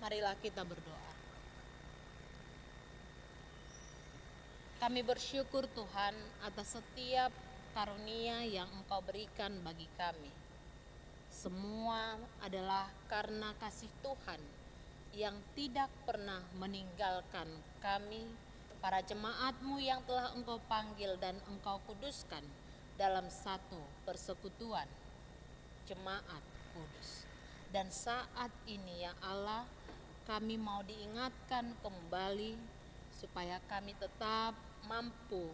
marilah kita berdoa. Kami bersyukur Tuhan atas setiap karunia yang Engkau berikan bagi kami. Semua adalah karena kasih Tuhan yang tidak pernah meninggalkan kami, para jemaat-Mu yang telah Engkau panggil dan Engkau kuduskan dalam satu persekutuan jemaat kudus. Dan saat ini ya Allah, kami mau diingatkan kembali supaya kami tetap mampu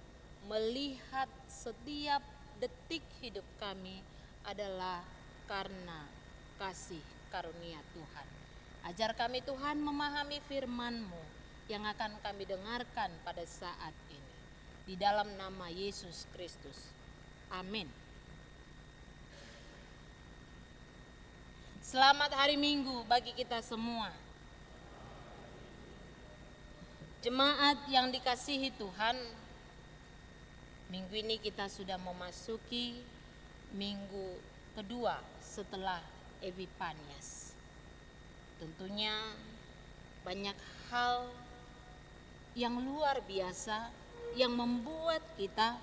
melihat setiap detik hidup kami adalah karena kasih karunia Tuhan. Ajar kami Tuhan memahami firman-Mu yang akan kami dengarkan pada saat ini. Di dalam nama Yesus Kristus. Amin. Selamat hari Minggu bagi kita semua. Jemaat yang dikasihi Tuhan, minggu ini kita sudah memasuki minggu kedua setelah Epifanias. Tentunya banyak hal yang luar biasa yang membuat kita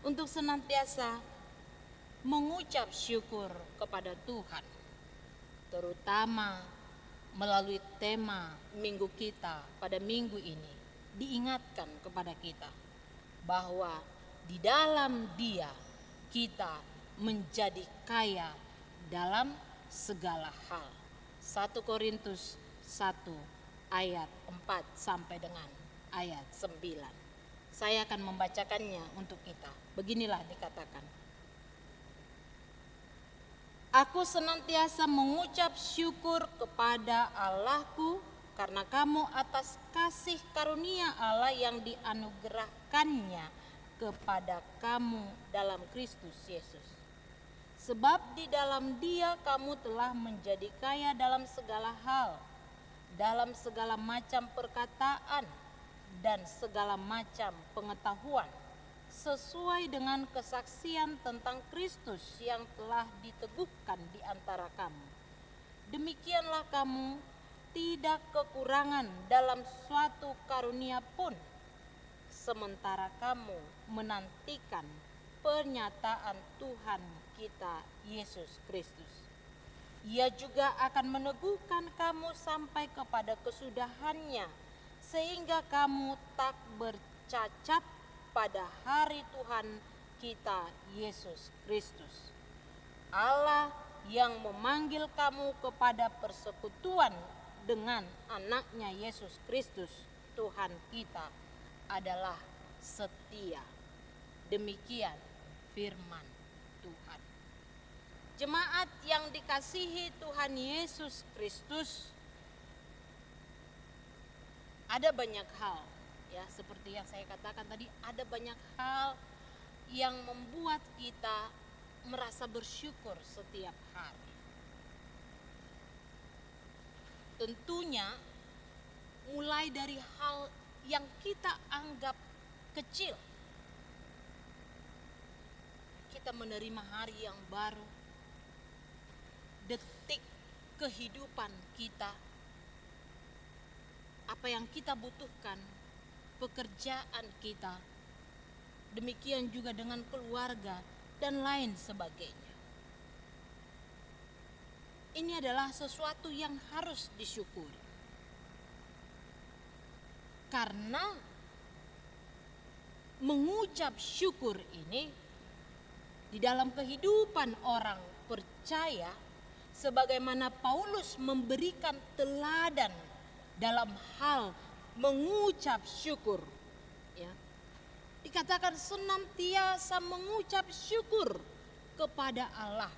untuk senantiasa mengucap syukur kepada Tuhan. Terutama melalui tema minggu kita pada minggu ini, diingatkan kepada kita bahwa di dalam Dia kita menjadi kaya dalam segala hal. 1 Korintus 1 ayat 4 sampai dengan ayat 9. Saya akan membacakannya untuk kita. Beginilah dikatakan. Aku senantiasa mengucap syukur kepada Allahku karena kamu atas kasih karunia Allah yang dianugerahkannya kepada kamu dalam Kristus Yesus. Sebab di dalam Dia kamu telah menjadi kaya dalam segala hal, dalam segala macam perkataan dan segala macam pengetahuan, sesuai dengan kesaksian tentang Kristus yang telah diteguhkan di antara kamu. Demikianlah kamu tidak kekurangan dalam suatu karunia pun, sementara kamu menantikan pernyataan Tuhan kita Yesus Kristus. Ia juga akan meneguhkan kamu sampai kepada kesudahannya, sehingga kamu tak bercacat pada hari Tuhan kita Yesus Kristus. Allah yang memanggil kamu kepada persekutuan dengan anaknya Yesus Kristus Tuhan kita adalah setia. Demikian firman Tuhan. Jemaat yang dikasihi Tuhan Yesus Kristus, ada banyak hal ya, seperti yang saya katakan tadi, ada banyak hal yang membuat kita merasa bersyukur setiap hari. Tentunya mulai dari hal yang kita anggap kecil. Kita menerima hari yang baru, detik kehidupan kita, apa yang kita butuhkan, pekerjaan kita, demikian juga dengan keluarga dan lain sebagainya. Ini adalah sesuatu yang harus disyukuri. Karena mengucap syukur ini di dalam kehidupan orang percaya, sebagaimana Paulus memberikan teladan dalam hal mengucap syukur, ya, dikatakan senantiasa mengucap syukur kepada Allah.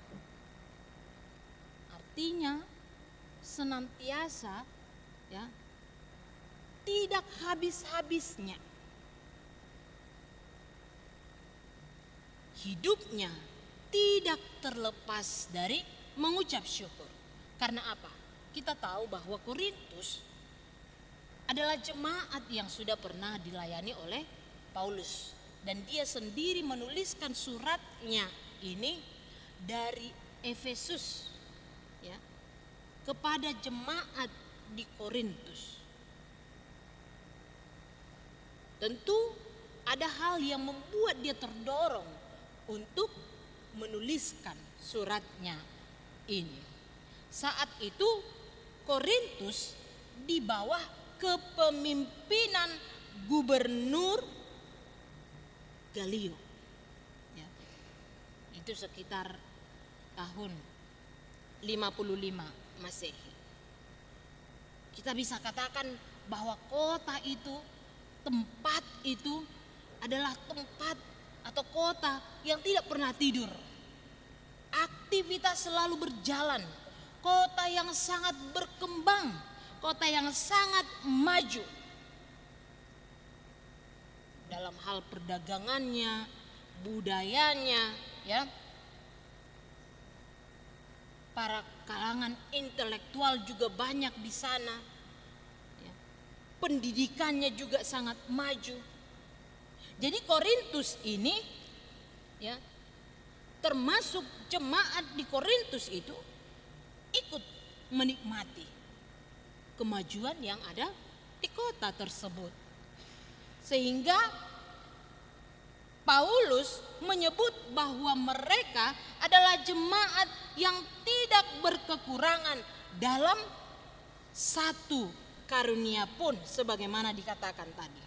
Artinya senantiasa, ya, tidak habis-habisnya. Hidupnya tidak terlepas dari mengucap syukur. Karena apa? Kita tahu bahwa Korintus adalah jemaat yang sudah pernah dilayani oleh Paulus, dan dia sendiri menuliskan suratnya ini dari Efesus, ya, kepada jemaat di Korintus. Tentu ada hal yang membuat dia terdorong untuk menuliskan suratnya ini. Saat itu Korintus di bawah kepemimpinan Gubernur Galio. Ya, itu sekitar tahun 55 Masehi. Kita bisa katakan bahwa kota itu, tempat itu adalah tempat atau kota yang tidak pernah tidur. Aktivitas selalu berjalan. Kota yang sangat berkembang, kota yang sangat maju dalam hal perdagangannya, budayanya, ya. Para kalangan intelektual juga banyak di sana. Ya. Pendidikannya juga sangat maju. Jadi Korintus ini, ya, termasuk jemaat di Korintus itu ikut menikmati kemajuan yang ada di kota tersebut. Sehingga Paulus menyebut bahwa mereka adalah jemaat yang tidak berkekurangan dalam satu karunia pun, sebagaimana dikatakan tadi.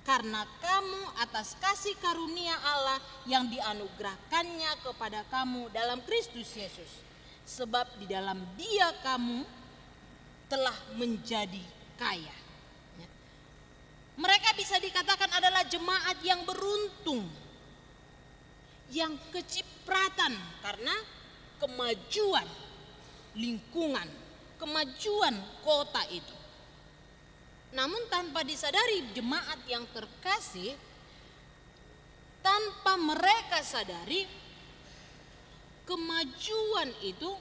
Karena kamu atas kasih karunia Allah yang dianugerahkannya kepada kamu dalam Kristus Yesus. Sebab di dalam Dia kamu telah menjadi kaya. Mereka bisa dikatakan adalah jemaat yang beruntung, yang kecipratan karena kemajuan lingkungan, kemajuan kota itu. Namun tanpa disadari jemaat yang terkasih, tanpa mereka sadari kemajuan itu,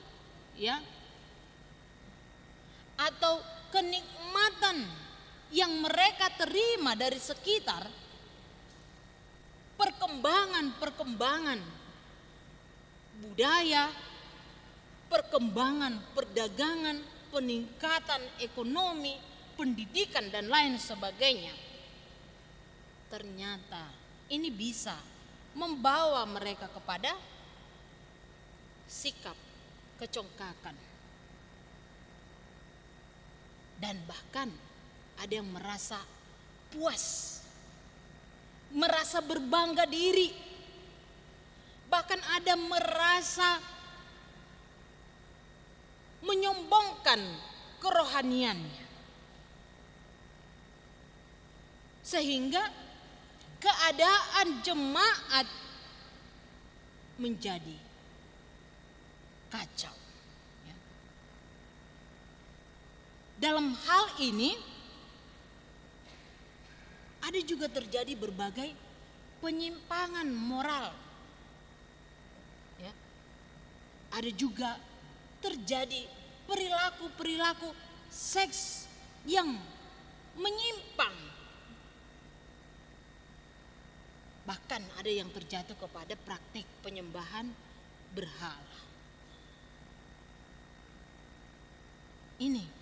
ya, atau kenikmatan yang mereka terima dari sekitar, perkembangan budaya, perkembangan perdagangan, peningkatan ekonomi, pendidikan dan lain sebagainya. Ternyata ini bisa membawa mereka kepada sikap kecongkakan. Dan bahkan ada yang merasa puas, merasa berbangga diri, bahkan ada merasa menyombongkan kerohaniannya, sehingga keadaan jemaat menjadi kacau. Dalam hal ini ada juga terjadi berbagai penyimpangan moral. Ya. Ada juga terjadi perilaku-perilaku seks yang menyimpang. Bahkan ada yang terjatuh kepada praktik penyembahan berhala. Ini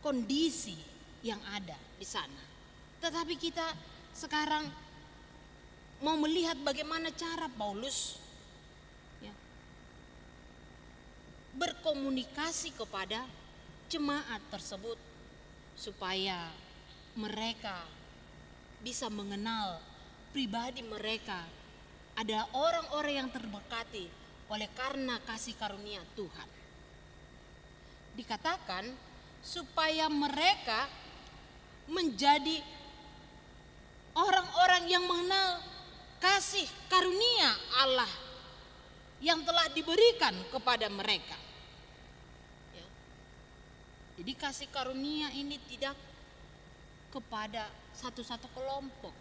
kondisi yang ada di sana. Tetapi kita sekarang mau melihat bagaimana cara Paulus, ya, berkomunikasi kepada jemaat tersebut supaya mereka bisa mengenal pribadi mereka ada orang-orang yang terberkati oleh karena kasih karunia Tuhan. Dikatakan supaya mereka menjadi orang-orang yang mengenal kasih karunia Allah yang telah diberikan kepada mereka. Ya. Jadi kasih karunia ini tidak kepada satu-satu kelompok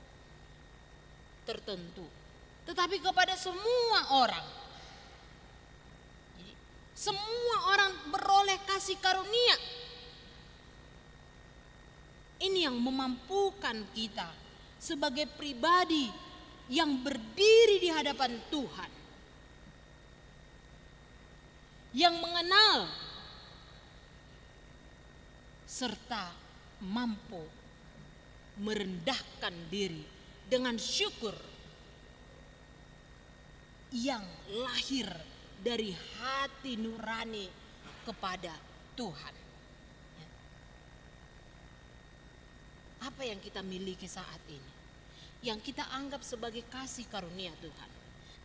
tertentu, tetapi kepada semua orang. Jadi, semua orang beroleh kasih karunia. Ini yang memampukan kita sebagai pribadi yang berdiri di hadapan Tuhan, yang mengenal serta mampu merendahkan diri dengan syukur yang lahir dari hati nurani kepada Tuhan. Apa yang kita miliki saat ini, yang kita anggap sebagai kasih karunia Tuhan,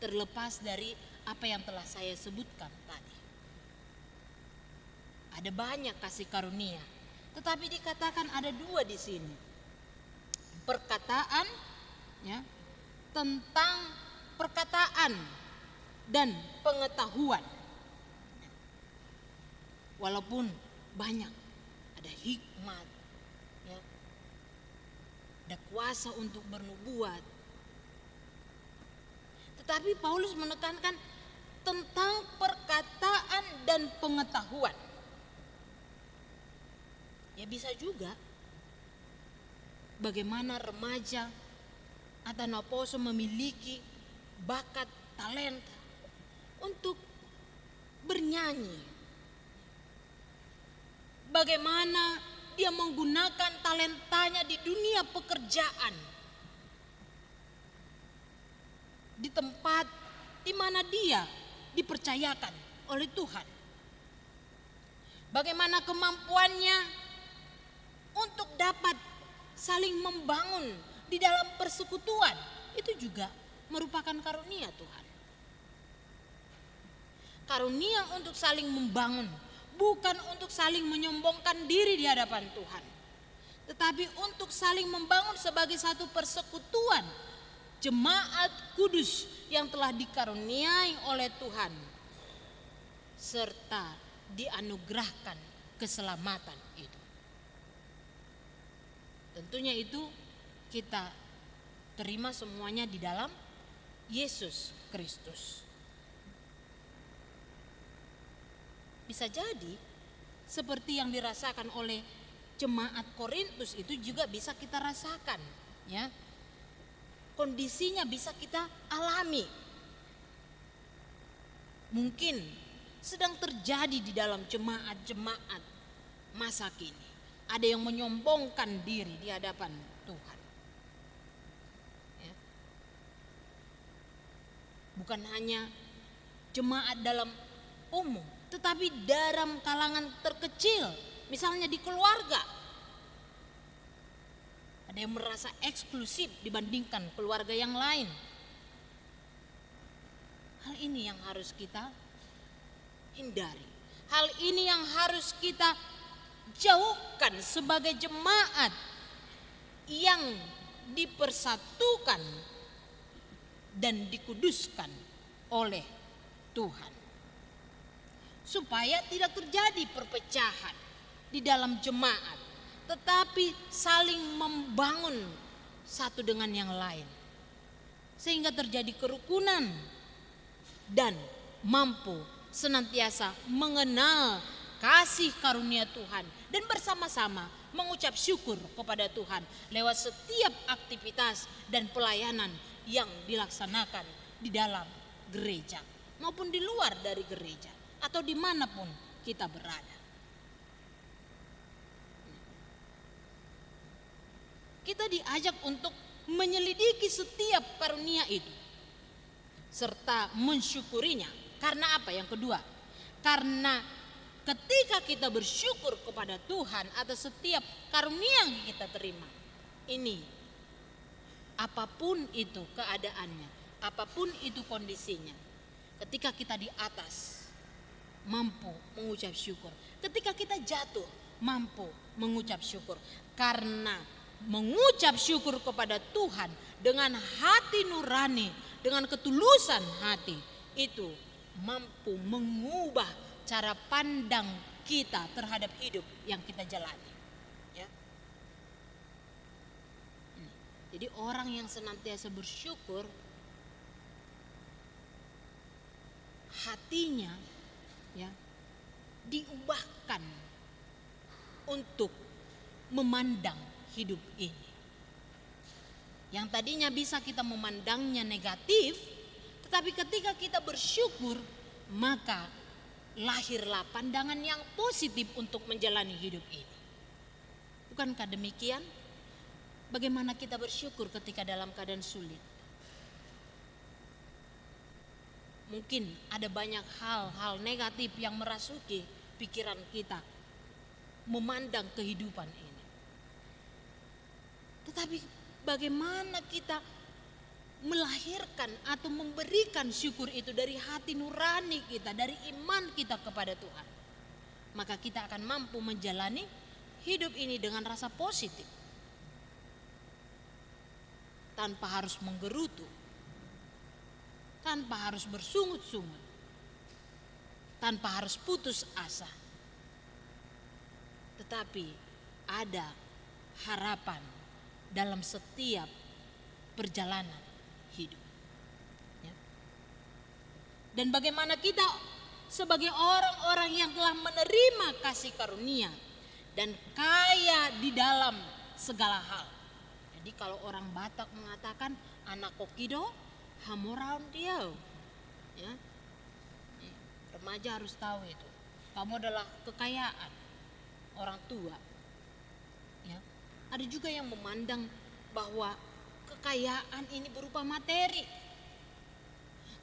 terlepas dari apa yang telah saya sebutkan tadi. Ada banyak kasih karunia, tetapi dikatakan ada dua di sini. Perkataan, ya, tentang perkataan dan pengetahuan. Walaupun banyak, ada hikmat, ya, ada kuasa untuk bernubuat, tetapi Paulus menekankan tentang perkataan dan pengetahuan. Ya, bisa juga bagaimana remaja Atanaposo memiliki bakat, talenta untuk bernyanyi. Bagaimana dia menggunakan talentanya di dunia pekerjaan, di tempat di mana dia dipercayakan oleh Tuhan. Bagaimana kemampuannya untuk dapat saling membangun di dalam persekutuan, itu juga merupakan karunia Tuhan. Karunia untuk saling membangun, bukan untuk saling menyombongkan diri di hadapan Tuhan, tetapi untuk saling membangun sebagai satu persekutuan, jemaat kudus yang telah dikaruniai oleh Tuhan, serta dianugerahkan keselamatan itu. Tentunya itu kita terima semuanya di dalam Yesus Kristus. Bisa jadi seperti yang dirasakan oleh jemaat Korintus itu juga bisa kita rasakan, ya. Kondisinya bisa kita alami. Mungkin sedang terjadi di dalam jemaat-jemaat masa kini. Ada yang menyombongkan diri di hadapan Tuhan. Ya. Bukan hanya jemaat dalam umum, tetapi dalam kalangan terkecil, misalnya di keluarga. Ada yang merasa eksklusif dibandingkan keluarga yang lain. Hal ini yang harus kita hindari. Hal ini yang harus kita jauhkan sebagai jemaat yang dipersatukan dan dikuduskan oleh Tuhan. Supaya tidak terjadi perpecahan di dalam jemaat, tetapi saling membangun satu dengan yang lain, sehingga terjadi kerukunan dan mampu senantiasa mengenal kasih karunia Tuhan dan bersama-sama mengucap syukur kepada Tuhan lewat setiap aktivitas dan pelayanan yang dilaksanakan di dalam gereja maupun di luar dari gereja atau dimanapun kita berada. Kita diajak untuk menyelidiki setiap karunia itu serta mensyukurinya. Karena apa? Yang kedua, karena ketika kita bersyukur kepada Tuhan atas setiap karunia yang kita terima, ini apapun itu keadaannya, apapun itu kondisinya, ketika kita di atas mampu mengucap syukur, ketika kita jatuh mampu mengucap syukur, karena mengucap syukur kepada Tuhan dengan hati nurani, dengan ketulusan hati, itu mampu mengubah cara pandang kita terhadap hidup yang kita jalani. Ya. Jadi orang yang senantiasa bersyukur, hatinya, ya, diubahkan untuk memandang hidup ini. Yang tadinya bisa kita memandangnya negatif, tetapi ketika kita bersyukur, maka lahirlah pandangan yang positif untuk menjalani hidup ini. Bukankah demikian? Bagaimana kita bersyukur ketika dalam keadaan sulit? Mungkin ada banyak hal-hal negatif yang merasuki pikiran kita memandang kehidupan ini. Tetapi bagaimana kita melahirkan atau memberikan syukur itu dari hati nurani kita, dari iman kita kepada Tuhan. Maka kita akan mampu menjalani hidup ini dengan rasa positif. Tanpa harus menggerutu, tanpa harus bersungut-sungut, tanpa harus putus asa. Tetapi ada harapan dalam setiap perjalanan hidup. Ya. Dan bagaimana kita sebagai orang-orang yang telah menerima kasih karunia dan kaya di dalam segala hal. Jadi kalau orang Batak mengatakan anak kokido hamoraun dia, ya, remaja harus tahu itu. Kamu adalah kekayaan orang tua. Ya. Ada juga yang memandang bahwa kekayaan ini berupa materi.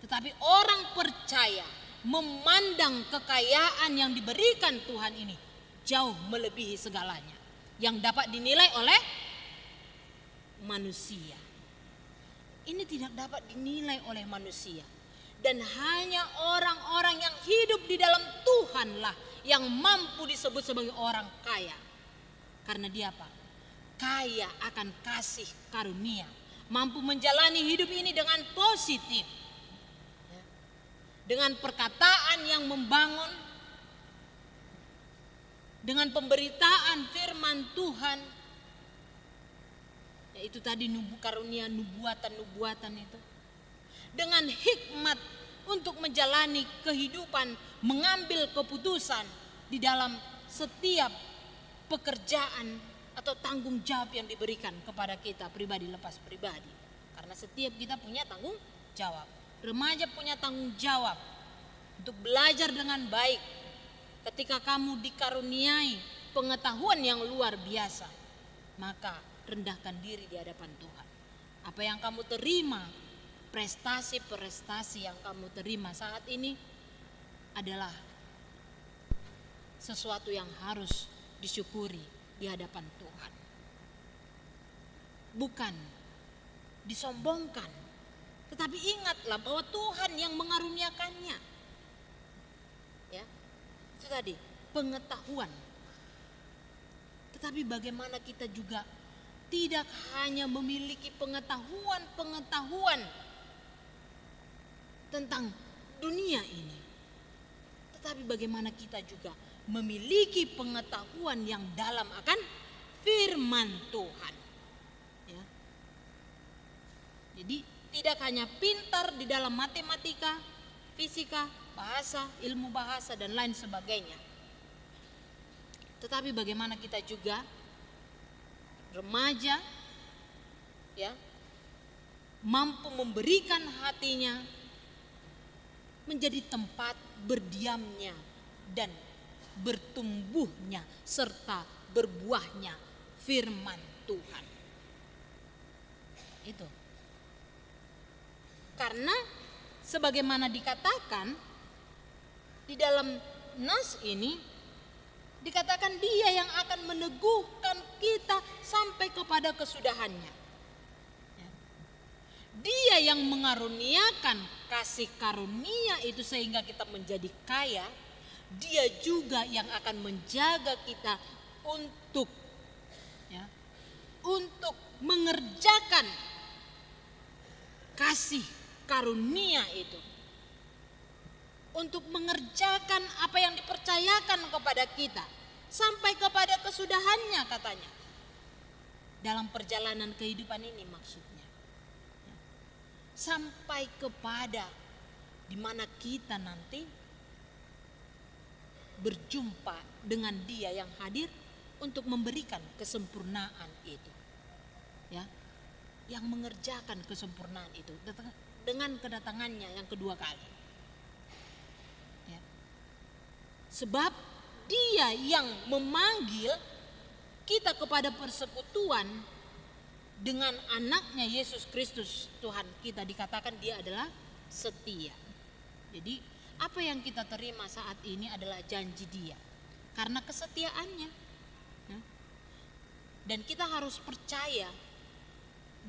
Tetapi orang percaya memandang kekayaan yang diberikan Tuhan ini jauh melebihi segalanya yang dapat dinilai oleh manusia. Ini tidak dapat dinilai oleh manusia. Dan hanya orang-orang yang hidup di dalam Tuhanlah yang mampu disebut sebagai orang kaya. Karena dia apa? Kaya akan kasih karunia. Mampu menjalani hidup ini dengan positif. Dengan perkataan yang membangun. Dengan pemberitaan firman Tuhan. Yaitu tadi karunia nubuatan itu. Dengan hikmat untuk menjalani kehidupan, mengambil keputusan di dalam setiap pekerjaan atau tanggung jawab yang diberikan kepada kita pribadi lepas pribadi. Karena setiap kita punya tanggung jawab. Remaja punya tanggung jawab untuk belajar dengan baik. Ketika kamu dikaruniai pengetahuan yang luar biasa, maka rendahkan diri di hadapan Tuhan. Apa yang kamu terima, prestasi-prestasi yang kamu terima saat ini adalah sesuatu yang harus disyukuri di hadapan Tuhan. Bukan disombongkan, tetapi ingatlah bahwa Tuhan yang mengaruniakannya. Ya, itu tadi pengetahuan. Tetapi bagaimana kita juga tidak hanya memiliki pengetahuan tentang dunia ini, tetapi bagaimana kita juga memiliki pengetahuan yang dalam akan firman Tuhan. Ya. Jadi tidak hanya pintar di dalam matematika, fisika, bahasa, ilmu bahasa dan lain sebagainya, tetapi bagaimana kita juga remaja, ya, mampu memberikan hatinya menjadi tempat berdiamnya dan bertumbuhnya serta berbuahnya firman Tuhan. Itu. Karena sebagaimana dikatakan di dalam nas ini, dikatakan dia yang akan meneguhkan kita sampai kepada kesudahannya. Dia yang mengaruniakan kasih karunia itu sehingga kita menjadi kaya. Dia juga yang akan menjaga kita untuk mengerjakan kasih karunia itu. Untuk mengerjakan apa yang dipercayakan kepada kita. Sampai kepada kesudahannya katanya. Dalam perjalanan kehidupan ini maksudnya. Sampai kepada dimana kita nanti berjumpa dengan dia yang hadir untuk memberikan kesempurnaan itu. Ya, yang mengerjakan kesempurnaan itu dengan kedatangannya yang kedua kali. Ya. Sebab dia yang memanggil kita kepada persekutuan dengan anaknya Yesus Kristus Tuhan kita, dikatakan dia adalah setia. Jadi apa yang kita terima saat ini adalah janji dia karena kesetiaannya. Dan kita harus percaya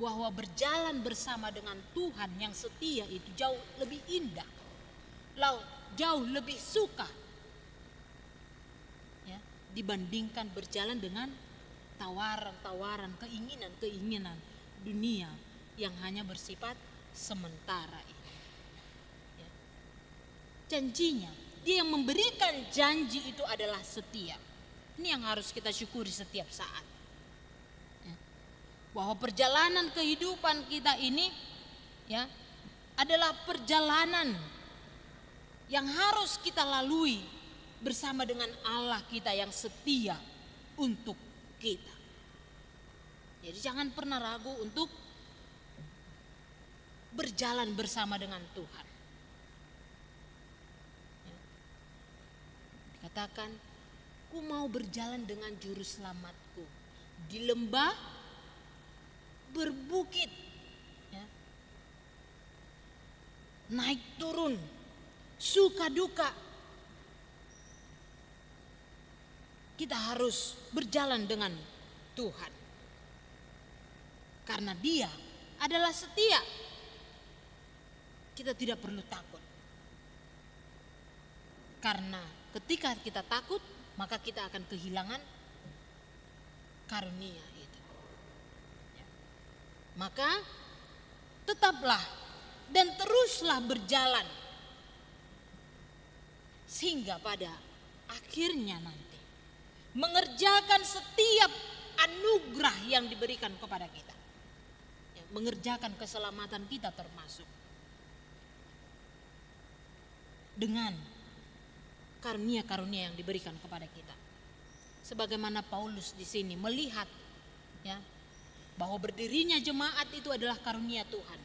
bahwa berjalan bersama dengan Tuhan yang setia itu jauh lebih indah, jauh lebih suka ya, dibandingkan berjalan dengan tawaran-tawaran, keinginan-keinginan dunia yang hanya bersifat sementara ini. Ya. Janjinya, dia yang memberikan janji itu adalah setia. Ini yang harus kita syukuri setiap saat. Bahwa perjalanan kehidupan kita ini ya adalah perjalanan yang harus kita lalui bersama dengan Allah kita yang setia untuk kita. Jadi jangan pernah ragu untuk berjalan bersama dengan Tuhan. Dikatakan, ku mau berjalan dengan juru selamatku di lembah berbukit, ya. Naik turun, suka duka, kita harus berjalan dengan Tuhan karena dia adalah setia. Kita tidak perlu takut, karena ketika kita takut maka kita akan kehilangan karunia itu. Maka tetaplah dan teruslah berjalan sehingga pada akhirnya nanti mengerjakan setiap anugerah yang diberikan kepada kita, ya, mengerjakan keselamatan kita termasuk dengan karunia-karunia yang diberikan kepada kita. Sebagaimana Paulus di sini melihat ya bahwa berdirinya jemaat itu adalah karunia Tuhan,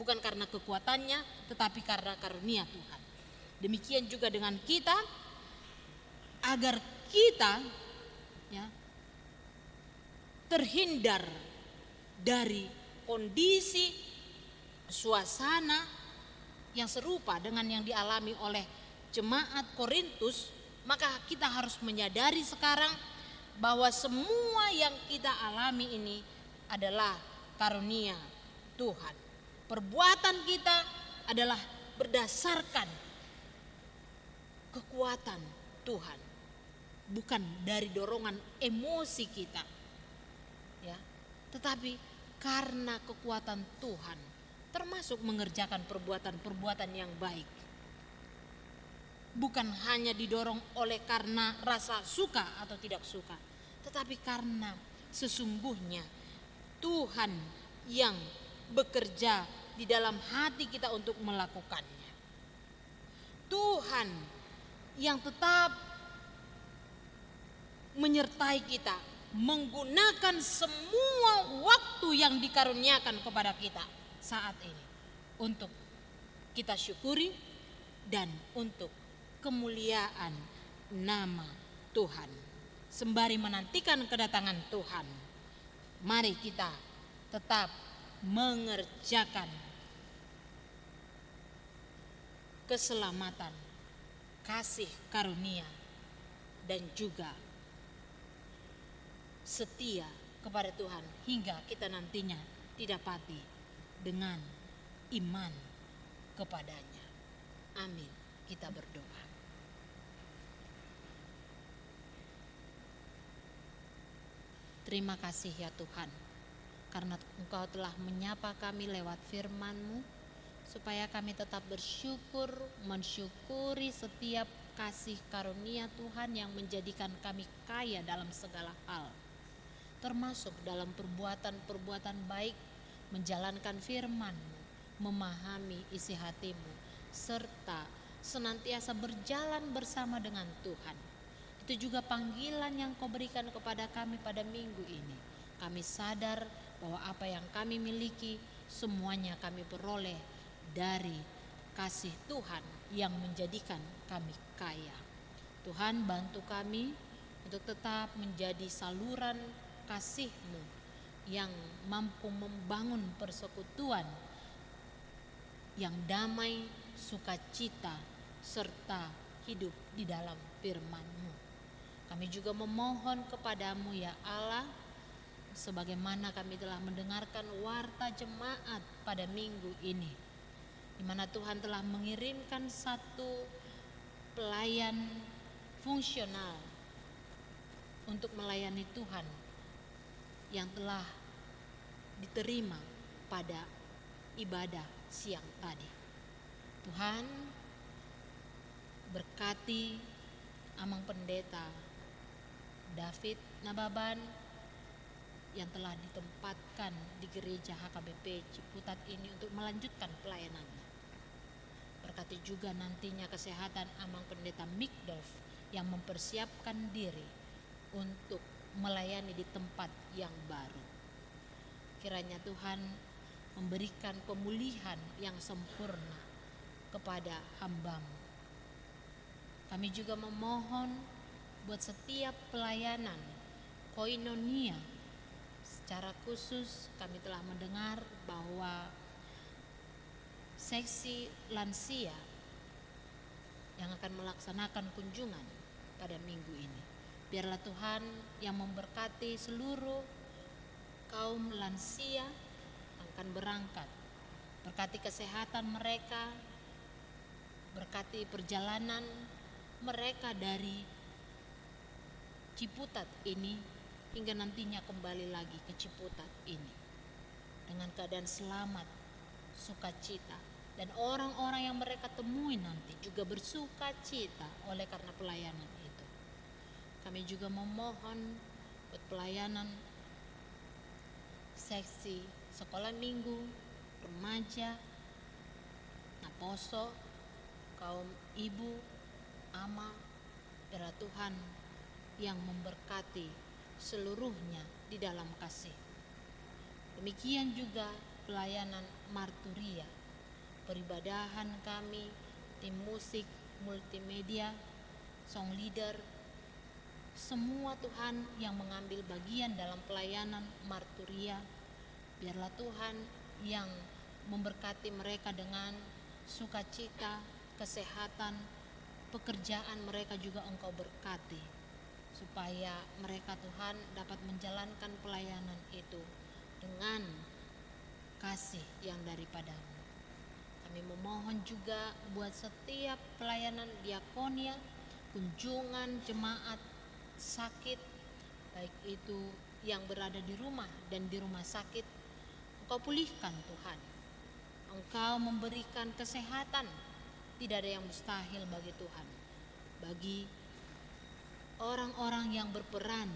bukan karena kekuatannya tetapi karena karunia Tuhan. Demikian juga dengan kita, agar kita ya terhindar dari kondisi suasana yang serupa dengan yang dialami oleh jemaat Korintus, maka kita harus menyadari sekarang bahwa semua yang kita alami ini adalah karunia Tuhan. Perbuatan kita adalah berdasarkan kekuatan Tuhan, bukan dari dorongan emosi kita, ya, tetapi karena kekuatan Tuhan, termasuk mengerjakan perbuatan-perbuatan yang baik. Bukan hanya didorong oleh karena rasa suka atau tidak suka, tetapi karena sesungguhnya Tuhan yang bekerja di dalam hati kita untuk melakukannya. Tuhan yang tetap menyertai kita, menggunakan semua waktu yang dikaruniakan kepada kita saat ini untuk kita syukuri dan untuk kemuliaan nama Tuhan. Sembari menantikan kedatangan Tuhan, mari kita tetap mengerjakan keselamatan, kasih karunia, dan juga setia kepada Tuhan hingga kita nantinya didapati dengan iman kepadanya. Amin. Kita berdoa. Terima kasih ya Tuhan, karena Engkau telah menyapa kami lewat firman-Mu, supaya kami tetap bersyukur, mensyukuri setiap kasih karunia Tuhan yang menjadikan kami kaya dalam segala hal, termasuk dalam perbuatan-perbuatan baik, menjalankan firman-Mu, memahami isi hati-Mu, serta senantiasa berjalan bersama dengan Tuhan. Itu juga panggilan yang Kau berikan kepada kami pada minggu ini. Kami sadar bahwa apa yang kami miliki semuanya kami peroleh dari kasih Tuhan yang menjadikan kami kaya. Tuhan, bantu kami untuk tetap menjadi saluran kasih-Mu yang mampu membangun persekutuan yang damai, sukacita, serta hidup di dalam firman-Mu. Kami juga memohon kepadamu ya Allah, sebagaimana kami telah mendengarkan warta jemaat pada minggu ini, di mana Tuhan telah mengirimkan satu pelayan fungsional untuk melayani Tuhan yang telah diterima pada ibadah siang tadi. Tuhan, berkati Amang Pendeta David Nababan yang telah ditempatkan di gereja HKBP Ciputat ini untuk melanjutkan pelayanannya. Berkati juga nantinya kesehatan Amang Pendeta Mikdolf yang mempersiapkan diri untuk melayani di tempat yang baru. Kiranya Tuhan memberikan pemulihan yang sempurna kepada hamba-Mu. Kami juga memohon buat setiap pelayanan koinonia. Secara khusus kami telah mendengar bahwa seksi lansia yang akan melaksanakan kunjungan pada minggu ini. Biarlah Tuhan yang memberkati seluruh kaum lansia yang akan berangkat. Berkati kesehatan mereka, berkati perjalanan mereka dari Ciputat ini hingga nantinya kembali lagi ke Ciputat ini dengan keadaan selamat, sukacita, dan orang-orang yang mereka temui nanti juga bersukacita oleh karena pelayanan itu. Kami juga memohon buat pelayanan seksi sekolah minggu, remaja, naposo, kaum ibu, ama, biarlah Tuhan yang memberkati seluruhnya di dalam kasih. Demikian juga pelayanan marturia, peribadahan kami, tim musik, multimedia, song leader, semua Tuhan yang mengambil bagian dalam pelayanan marturia, biarlah Tuhan yang memberkati mereka dengan sukacita, kesehatan, pekerjaan mereka juga Engkau berkati, supaya mereka Tuhan dapat menjalankan pelayanan itu dengan kasih yang daripada-Mu. Kami memohon juga buat setiap pelayanan diakonia, kunjungan jemaat sakit, baik itu yang berada di rumah dan di rumah sakit, Engkau pulihkan Tuhan. Engkau memberikan kesehatan, tidak ada yang mustahil bagi Tuhan. Bagi orang-orang yang berperan,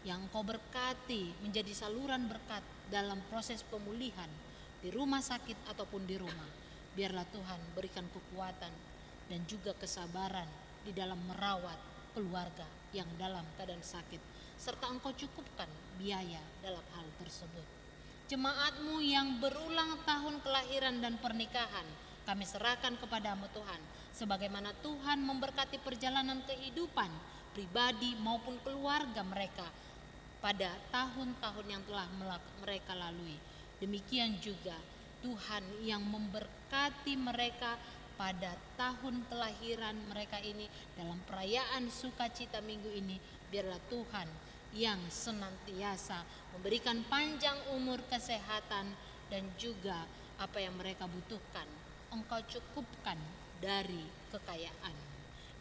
yang Engkau berkati menjadi saluran berkat dalam proses pemulihan di rumah sakit ataupun di rumah, biarlah Tuhan berikan kekuatan dan juga kesabaran di dalam merawat keluarga yang dalam keadaan sakit, serta Engkau cukupkan biaya dalam hal tersebut. Jemaat-Mu yang berulang tahun kelahiran dan pernikahan, kami serahkan kepadamu Tuhan, sebagaimana Tuhan memberkati perjalanan kehidupan pribadi maupun keluarga mereka pada tahun-tahun yang telah mereka lalui. Demikian juga Tuhan yang memberkati mereka pada tahun kelahiran mereka ini dalam perayaan sukacita minggu ini. Biarlah Tuhan yang senantiasa memberikan panjang umur, kesehatan, dan juga apa yang mereka butuhkan Engkau cukupkan dari kekayaan.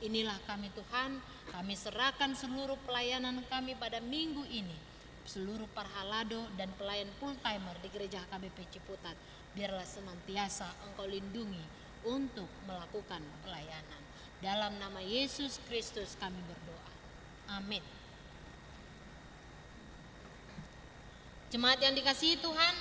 Inilah kami Tuhan, kami serahkan seluruh pelayanan kami pada minggu ini, seluruh parhalado dan pelayan full timer di gereja HKBP Ciputat, biarlah senantiasa Engkau lindungi untuk melakukan pelayanan. Dalam nama Yesus Kristus kami berdoa. Amin. Jemaat yang dikasihi Tuhan,